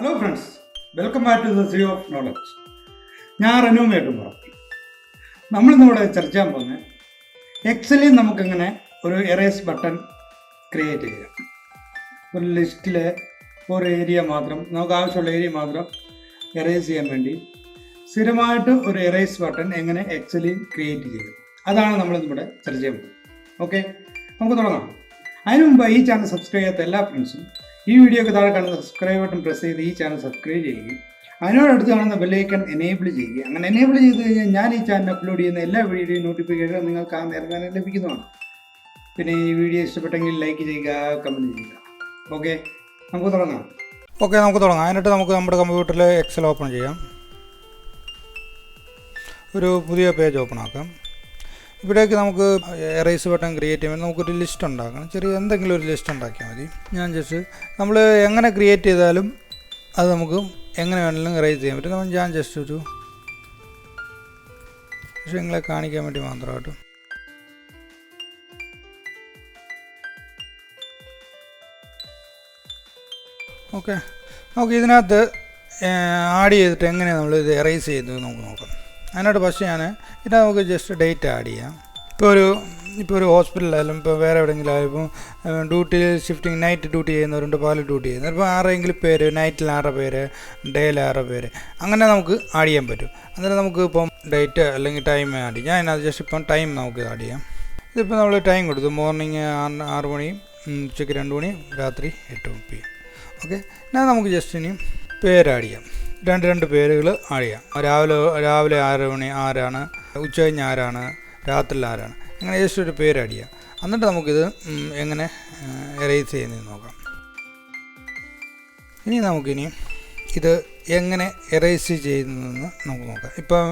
Hello friends, welcome back to the Sea of Knowledge. ഞാൻ റനുമായിട്ട് പറയാം. നമ്മളിന്നിവിടെ ചർച്ച ചെയ്യാൻ പോകുന്നത് എക്സലിൽ നമുക്കിങ്ങനെ ഒരു എറേസ് ബട്ടൺ ക്രിയേറ്റ് ചെയ്യാം. ഒരു ലിസ്റ്റിലെ ഒരു ഏരിയ മാത്രം നമുക്ക് ആവശ്യമുള്ള ഏരിയ മാത്രം എറേസ് ചെയ്യാൻ വേണ്ടി സ്ഥിരമായിട്ട് ഒരു എറേസ് ബട്ടൺ എങ്ങനെ എക്സലിൽ ക്രിയേറ്റ് ചെയ്യും, അതാണ് നമ്മളിന്നിവിടെ ചർച്ച ചെയ്യാൻ പോകുന്നത്. ഓക്കെ, നമുക്ക് തുടങ്ങാം. അതിനു മുമ്പ് ഈ ചാനൽ സബ്സ്ക്രൈബ് ചെയ്യാത്ത എല്ലാ ഫ്രണ്ട്സും ഈ വീഡിയോക്ക് താഴെ കാണുന്ന സബ്സ്ക്രൈബ് ബട്ടൺ പ്രസ് ചെയ്ത് ഈ ചാനൽ സബ്സ്ക്രൈബ് ചെയ്യുകയും അതിനോടടുത്ത് കാണുന്ന ബെല്ലൈക്കൺ എനേബിൾ ചെയ്യുക. അങ്ങനെ എനേബിൾ ചെയ്ത് കഴിഞ്ഞാൽ ഞാൻ ഈ ചാനൽ അപ്ലോഡ് ചെയ്യുന്ന എല്ലാ വീഡിയോയും നോട്ടിഫിക്കേഷൻ നിങ്ങൾക്ക് ആ നേരം തന്നെ ലഭിക്കുന്നതാണ്. പിന്നെ ഈ വീഡിയോ ഇഷ്ടപ്പെട്ടെങ്കിൽ ലൈക്ക് ചെയ്യുക, കമൻറ്റ് ചെയ്യുക. ഓക്കെ, നമുക്ക് തുടങ്ങാം. അതിനായിട്ട് നമുക്ക് നമ്മുടെ കമ്പ്യൂട്ടറിൽ എക്സൽ ഓപ്പൺ ചെയ്യാം. ഒരു പുതിയ പേജ് ഓപ്പൺ ആക്കാം. ഇവിടേക്ക് നമുക്ക് എറേസ് ബട്ടൺ ക്രിയേറ്റ് ചെയ്യുമ്പോൾ നമുക്കൊരു ലിസ്റ്റ് ഉണ്ടാക്കണം. ചെറിയ എന്തെങ്കിലും ഒരു ലിസ്റ്റ് ഉണ്ടാക്കിയാൽ മതി. ഞാൻ ജസ്റ്റ് നമ്മൾ എങ്ങനെ ക്രിയേറ്റ് ചെയ്താലും അത് നമുക്ക് എങ്ങനെ വേണമെങ്കിലും എറേസ് ചെയ്യാൻ പറ്റും. ഞാൻ ജസ്റ്റ് ഒരു വിഷയങ്ങളെ കാണിക്കാൻ വേണ്ടി മാത്രമായിട്ട് ഓക്കെ, നമുക്ക് ഇതിനകത്ത് ആഡ് ചെയ്തിട്ട് എങ്ങനെയാണ് നമ്മൾ ഇത് എറേസ് ചെയ്യുന്നത് നമുക്ക് നോക്കാം. അതിനായിട്ട് ഫസ്റ്റ് ഇതിനകത്ത് നമുക്ക് ജസ്റ്റ് ഡേറ്റ് ആഡ് ചെയ്യാം. ഇപ്പോൾ ഒരു ഹോസ്പിറ്റലിലായാലും ഇപ്പോൾ വേറെ എവിടെയെങ്കിലും ആയാലും ഇപ്പോൾ ഡ്യൂട്ടി ഷിഫ്റ്റിംഗ് നൈറ്റ് ഡ്യൂട്ടി ചെയ്യുന്നവരുണ്ട്, പകൽ ഡ്യൂട്ടി ചെയ്യുന്നവർ. ഇപ്പോൾ ആരെങ്കിലും പേര് നൈറ്റിൽ 6 പേര്, ഡേയിൽ 6 പേര്, അങ്ങനെ നമുക്ക് ആഡ് ചെയ്യാൻ പറ്റും. അന്നേരം നമുക്ക് ഇപ്പം ഡേറ്റ് അല്ലെങ്കിൽ ടൈം ആഡ് ചെയ്യാം. ഞാൻ അതിനകത്ത് ജസ്റ്റ് ഇപ്പം ടൈം നമുക്ക് ആഡ് ചെയ്യാം. ഇതിപ്പോൾ നമ്മൾ ടൈം കൊടുത്തു, മോർണിംഗ് 6 മണിയും ഉച്ചയ്ക്ക് 2 മണിയും രാത്രി 8 PM. ഓക്കെ, എന്നാൽ നമുക്ക് ജസ്റ്റ് ഇനി പേര് ആഡ് ചെയ്യാം. രണ്ട് പേരുകൾ ആഡ് ചെയ്യാം. രാവിലെ 6 മണി ആരാണ്, ഉച്ച കഴിഞ്ഞ് ആരാണ്, രാത്രിയിൽ ആരാണ്, അങ്ങനെ ജസ്റ്റ് ഒരു പേര് ആഡ് ചെയ്യാം. എന്നിട്ട് നമുക്കിത് എങ്ങനെ എറേസ് ചെയ്യുന്നതെന്ന് നോക്കാം. ഇനി നമുക്കിനി ഇത് എങ്ങനെ എറേസ് ചെയ്യുന്നതെന്ന് നമുക്ക് നോക്കാം. ഇപ്പോൾ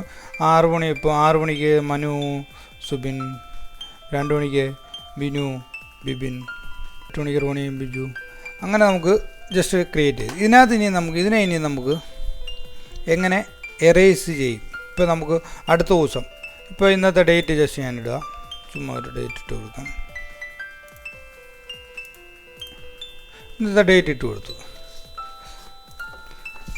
6 മണിക്ക് മനു, സുബിൻ, 2 മണിക്ക് ബിനു, ബിബിൻ, 8 മണിക്ക് റോണി, ബിജു, അങ്ങനെ നമുക്ക് ജസ്റ്റ് ക്രിയേറ്റ് ചെയ്ത് ഇതിനെ ഇനി നമുക്ക് എങ്ങനെ എറേസ് ചെയ്യും. ഇപ്പോൾ നമുക്ക് അടുത്ത ദിവസം, ഇപ്പോൾ ഇന്നത്തെ ഡേറ്റ് ജസ്റ്റ് ഞാനിടുക, ചുമ്മാ ഒരു ഡേറ്റ് ഇട്ട് കൊടുക്കാം. ഇന്നത്തെ ഡേറ്റ് ഇട്ട് കൊടുത്തു.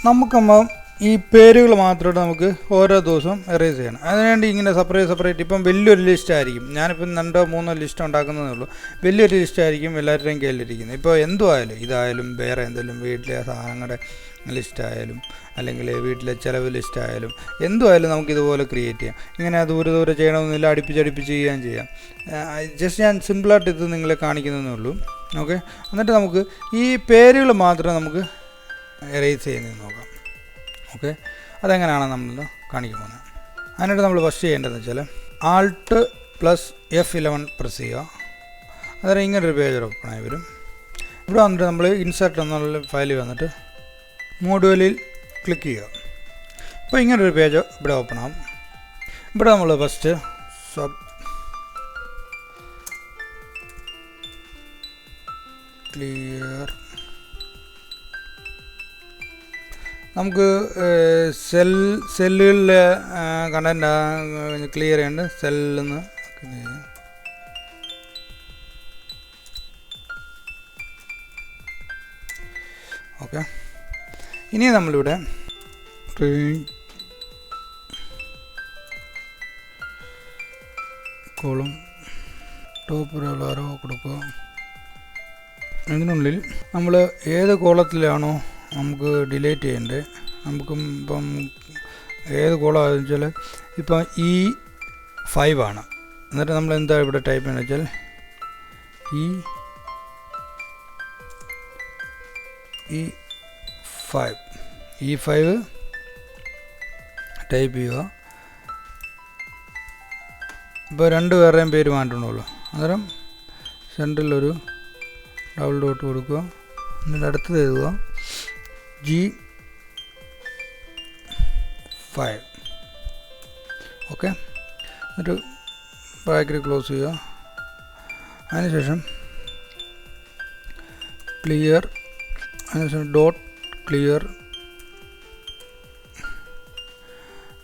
നമുക്കപ്പോൾ ഈ പേരുകൾ മാത്രമായിട്ട് നമുക്ക് ഓരോ ദിവസവും എറേസ് ചെയ്യണം. അതിനുവേണ്ടി ഇങ്ങനെ സെപ്പറേറ്റ് ഇപ്പം വലിയൊരു ലിസ്റ്റ് ആയിരിക്കും. ഞാനിപ്പം 2-3 ലിസ്റ്റ് ഉണ്ടാക്കുന്നതേ ഉള്ളൂ. വലിയൊരു ലിസ്റ്റ് ആയിരിക്കും എല്ലാവരുടെയും കയ്യിലിരിക്കുന്നത്. ഇപ്പോൾ എന്തുമായാലും, ഇതായാലും വേറെ എന്തെങ്കിലും വീട്ടിലെ സാധനങ്ങളുടെ ലിസ്റ്റായാലും അല്ലെങ്കിൽ വീട്ടിലെ ചിലവ് ലിസ്റ്റായാലും എന്തുമായാലും നമുക്കിതുപോലെ ക്രിയേറ്റ് ചെയ്യാം. ഇങ്ങനെ ദൂരെ ചെയ്യണമെന്നില്ല, അടുപ്പിച്ച് ചെയ്യാം. ജസ്റ്റ് ഞാൻ സിമ്പിളായിട്ട് ഇത് നിങ്ങളെ കാണിക്കുന്നതേ ഉള്ളൂ. ഓക്കെ, എന്നിട്ട് നമുക്ക് ഈ പേരുകൾ മാത്രം നമുക്ക് എറേസ് ചെയ്യുന്നത് നോക്കാം. ഓക്കെ, അതെങ്ങനെയാണ് നമ്മൾ കാണിക്കാൻ പോകുന്നത്. അതിനായിട്ട് നമ്മൾ ഫസ്റ്റ് ചെയ്യേണ്ടതെന്ന് വെച്ചാൽ Alt+F11 പ്രസ് ചെയ്യുക. അന്നേരം ഇങ്ങനൊരു പേജ് ഓപ്പണായി വരും. ഇവിടെ വന്നിട്ട് നമ്മൾ ഇൻസേർട്ട് എന്നുള്ള ഫയലിൽ വന്നിട്ട് മോഡ്യൂളിൽ ക്ലിക്ക് ചെയ്യുക. ഇപ്പോൾ ഇങ്ങനൊരു പേജ് ഇവിടെ ഓപ്പൺ ആകും. ഇവിടെ നമ്മൾ ഫസ്റ്റ് ക്ലിയർ, നമുക്ക് സെല്ലുകളിലെ കണ്ടൻറ്റ് ക്ലിയർ ചെയ്യേണ്ട സെല്ലിൽ നിന്ന് ഓക്കെ. ഇനി നമ്മളിവിടെ കോളം ടോപ്പ് ആരോ കൊടുക്കുക. ഇതിനുള്ളിൽ നമ്മൾ ഏത് കോളത്തിലാണോ നമുക്ക് ഡിലീറ്റ് ചെയ്യേണ്ടത്, നമുക്കും ഇപ്പം ഏത് കോളമാണെന്ന് വെച്ചാൽ ഇപ്പം E5 ആണ്. എന്നിട്ട് നമ്മൾ എന്താ ഇവിടെ ടൈപ്പ് ചെയ്യുന്നത് വെച്ചാൽ E5 ടൈപ്പ് ചെയ്യുക. ഇപ്പോൾ 2 പേരുടെയും പേര് മാറ്റണമല്ലോ. അന്നേരം സെൻറ്ററിലൊരു ഡബിൾ ഡോട്ട് കൊടുക്കുക. എന്നിട്ട് അടുത്തത് എഴുതുക G5. ഓക്കെ, എന്നിട്ട് ബ്രാക്കറ്റ് ക്ലോസ് ചെയ്യുക. അതിനുശേഷം ക്ലിയർ, അതിനുശേഷം ഡോട്ട് ക്ലിയർ,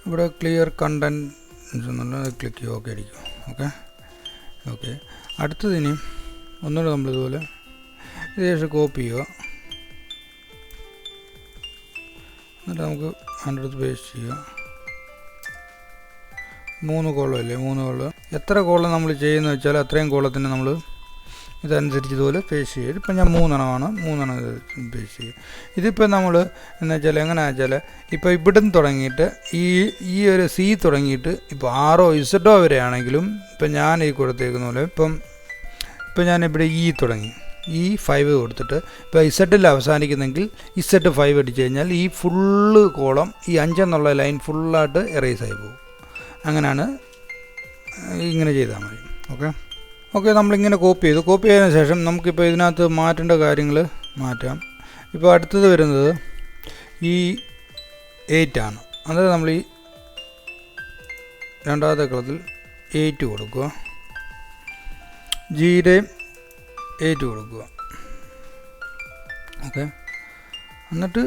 ഇവിടെ ക്ലിയർ കണ്ടൻറ് എന്നുള്ളത് ക്ലിക്ക് ചെയ്യുക. ഓക്കെ അടിക്കും. ഓക്കെ, അടുത്തതിന് ഒന്നുകൂടെ നമ്മളിതുപോലെ ഇത് ശേഷം കോപ്പി ചെയ്യുക. എന്നിട്ട് നമുക്ക് അതിൻ്റെ അടുത്ത് പേസ്റ്റ് ചെയ്യുക. 3 കോളം അല്ലേ, 3 കോളം. എത്ര കോളം നമ്മൾ ചെയ്യുന്നത് വെച്ചാൽ അത്രയും കോളത്തിന് നമ്മൾ ഇതനുസരിച്ച് ഇതുപോലെ പേസ്റ്റ് ചെയ്യും. ഇപ്പം ഞാൻ 3 എണ്ണമാണ്, 3 എണ്ണം പേസ്റ്റ് ചെയ്യും. ഇതിപ്പോൾ നമ്മൾ എന്ന് വെച്ചാൽ എങ്ങനെയാണെന്ന് വെച്ചാൽ ഇപ്പോൾ ഇവിടുന്ന് തുടങ്ങിയിട്ട് ഈ ഒരു സി തുടങ്ങിയിട്ട് ഇപ്പോൾ ആറോ ഇസഡോ വരെ ആണെങ്കിലും ഇപ്പം ഞാൻ ഈ കൊടുത്തേക്കുന്ന പോലെ ഇപ്പം ഞാനിവിടെ തുടങ്ങി E5 കൊടുത്തിട്ട് ഇപ്പോൾ ഇസഡിൽ അവസാനിക്കുന്നെങ്കിൽ Z5 അടിച്ച് കഴിഞ്ഞാൽ ഈ ഫുള്ള് കോളം ഈ 5 എന്നുള്ള ലൈൻ ഫുള്ളായിട്ട് എറേസ് ആയി പോകും. അങ്ങനെയാണ്, ഇങ്ങനെ ചെയ്താൽ മതി. ഓക്കെ നമ്മളിങ്ങനെ കോപ്പി ചെയ്തതിന് ശേഷം നമുക്കിപ്പോൾ ഇതിനകത്ത് മാറ്റേണ്ട കാര്യങ്ങൾ മാറ്റാം. ഇപ്പോൾ അടുത്തത് വരുന്നത് E8 ആണ്. അതായത് നമ്മൾ ഈ രണ്ടാമത്തെ കളത്തിൽ 8 കൊടുക്കുക, Gയുടെ 8 കൊടുക്കുക. ഓക്കെ, എന്നിട്ട്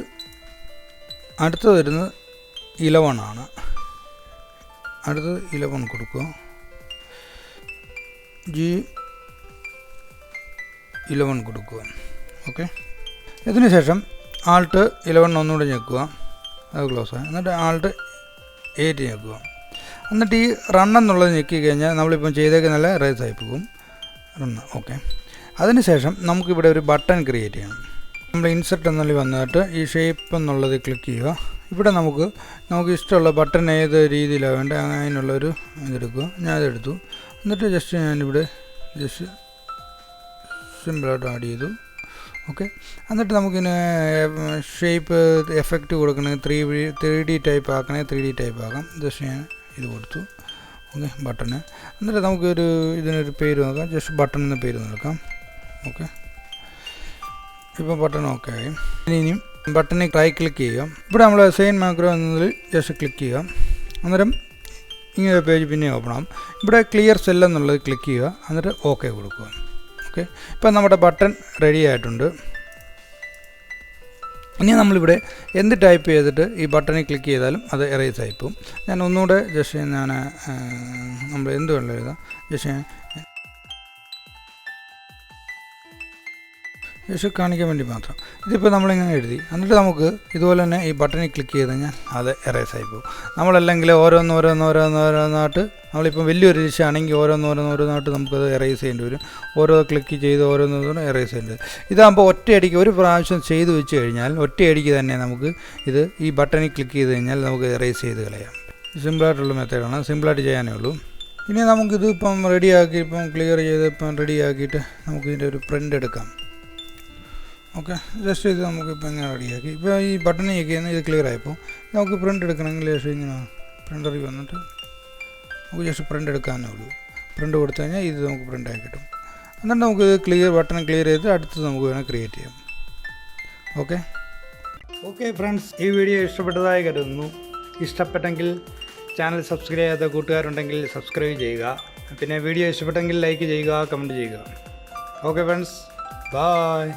അടുത്തത് വരുന്നത് 11 ആണ്. അടുത്തത് 11 കൊടുക്കുക, G11 കൊടുക്കുക. ഓക്കെ, ഇതിന് ശേഷം ആൾട്ട് 11 ഒന്നുകൂടെ ഞെക്കുക, അത് ക്ലോസ് ആയി. എന്നിട്ട് ആൾട്ട് 8 ഞെക്കുക. എന്നിട്ട് ഈ റൺ എന്നുള്ളത് ഞെക്കി കഴിഞ്ഞാൽ നമ്മളിപ്പം ചെയ്തേക്ക് നല്ല റേസ് ആയി പോകും. റണ്ണ്. ഓക്കെ, അതിനുശേഷം നമുക്കിവിടെ ഒരു ബട്ടൺ ക്രിയേറ്റ് ചെയ്യണം. നമ്മൾ ഇൻസെർട്ട് എന്നുള്ളിൽ വന്നിട്ട് ഈ ഷേപ്പ് എന്നുള്ളത് ക്ലിക്ക് ചെയ്യുക. ഇവിടെ നമുക്ക് ഇഷ്ടമുള്ള ബട്ടൺ ഏത് രീതിയിലാണ് വേണ്ടത് അതിനുള്ളൊരു ഇതെടുക്കുക. ഞാൻ ഇതെടുത്തു. എന്നിട്ട് ഞാനിവിടെ സിമ്പിളായിട്ട് ആഡ് ചെയ്തു. ഓക്കെ, എന്നിട്ട് നമുക്കിന് ഷേപ്പ് എഫക്റ്റ് കൊടുക്കണമെങ്കിൽ 3D ടൈപ്പ് ആക്കണമെങ്കിൽ 3D ടൈപ്പ് ആക്കാം. ഞാൻ ഇത് കൊടുത്തു. Okay, button. എന്നിട്ട് നമുക്കൊരു ഇതിനൊരു പേര് നോക്കാം. ബട്ടൺ എന്ന പേര് നോക്കാം. ഓക്കെ, ഇപ്പോൾ ബട്ടൺ ഓക്കെ ആയി. ഇനിയും ബട്ടണിൽ റൈറ്റ് ക്ലിക്ക് ചെയ്യുക. ഇവിടെ നമ്മൾ സെയിൻ മാക്രോ എന്നതിൽ ക്ലിക്ക് ചെയ്യുക. അന്നേരം ഇങ്ങനെ പേജ് പിന്നെ ഓപ്പൺ ആകും. ഇവിടെ ക്ലിയർ സെൽ എന്നുള്ളത് ക്ലിക്ക് ചെയ്യുക. എന്നിട്ട് ഓക്കെ കൊടുക്കുക. ഓക്കെ, ഇപ്പം നമ്മുടെ ബട്ടൺ റെഡി ആയിട്ടുണ്ട്. ഇനി നമ്മളിവിടെ എന്ത് ടൈപ്പ് ചെയ്തിട്ട് ഈ ബട്ടണിൽ ക്ലിക്ക് ചെയ്താലും അത് എറേസ് ആയിപ്പോവും. ഞാൻ ഒന്നുകൂടെ നമ്മൾ എന്ത് വേണം എഴുതാം. കാണിക്കാൻ വേണ്ടി മാത്രം. ഇതിപ്പോൾ നമ്മളിങ്ങനെ എഴുതി. എന്നിട്ട് നമുക്ക് ഇതുപോലെ തന്നെ ഈ ബട്ടണിൽ ക്ലിക്ക് ചെയ്ത് കഴിഞ്ഞാൽ അത് എറേസ് ആയിപ്പോവും. നമ്മളല്ലെങ്കിൽ ഓരോന്നായിട്ട് നമ്മളിപ്പോൾ വലിയൊരു ദിശയാണെങ്കിൽ ഓരോന്നായിട്ട് നമുക്കത് എറേസ് ചെയ്യേണ്ടി വരും. ഓരോ ക്ലിക്ക് ചെയ്ത് ഓരോന്നോരോന്ന് എറേസ് ചെയ്യേണ്ടി വരും. ഇതാകുമ്പോൾ ഒറ്റയടിക്ക് ഒരു പ്രാവശ്യം ചെയ്ത് വെച്ച് കഴിഞ്ഞാൽ ഒറ്റയടിക്ക് തന്നെ നമുക്ക് ഈ ബട്ടണിൽ ക്ലിക്ക് ചെയ്ത് കഴിഞ്ഞാൽ നമുക്ക് എറേസ് ചെയ്ത് കളയാം. സിമ്പിളായിട്ടുള്ള മെത്തേഡാണ്, സിമ്പിളായിട്ട് ചെയ്യാനേ ഉള്ളൂ. ഇനി നമുക്കിത് ഇപ്പം റെഡിയാക്കി ക്ലിയർ ചെയ്ത് റെഡിയാക്കിയിട്ട് നമുക്കിതിൻ്റെ ഒരു പ്രിൻ്റ് എടുക്കാം. ഓക്കെ, ജസ്റ്റ് ഇത് നമുക്കിപ്പോൾ ഇങ്ങനെ റെഡിയാക്കി. ഇപ്പോൾ ഈ ബട്ടൺ ഞെക്കിയെന്ന് ഇത് ക്ലിയർ ആയപ്പോൾ നമുക്ക് പ്രിൻ്റ് എടുക്കണമെങ്കിൽ ഇങ്ങനെ പ്രിൻ്ററിൽ വന്നിട്ട് നമുക്ക് ജസ്റ്റ് പ്രിൻ്റ് എടുക്കാനേ ഉള്ളൂ. പ്രിൻ്റ് കൊടുത്തു കഴിഞ്ഞാൽ ഇത് നമുക്ക് പ്രിൻ്റായി കിട്ടും. എന്നിട്ട് നമുക്ക് ബട്ടൺ ക്ലിയർ ചെയ്ത് അടുത്ത് നമുക്ക് വേണം ക്രിയേറ്റ് ചെയ്യാം. ഓക്കെ ഫ്രണ്ട്സ്, ഈ വീഡിയോ ഇഷ്ടപ്പെട്ടതായി കരുതുന്നു. ഇഷ്ടപ്പെട്ടെങ്കിൽ ചാനൽ സബ്സ്ക്രൈബ് ചെയ്യാത്ത കൂട്ടുകാരുണ്ടെങ്കിൽ സബ്സ്ക്രൈബ് ചെയ്യുക. പിന്നെ വീഡിയോ ഇഷ്ടപ്പെട്ടെങ്കിൽ ലൈക്ക് ചെയ്യുക, കമൻറ്റ് ചെയ്യുക. Okay friends, by.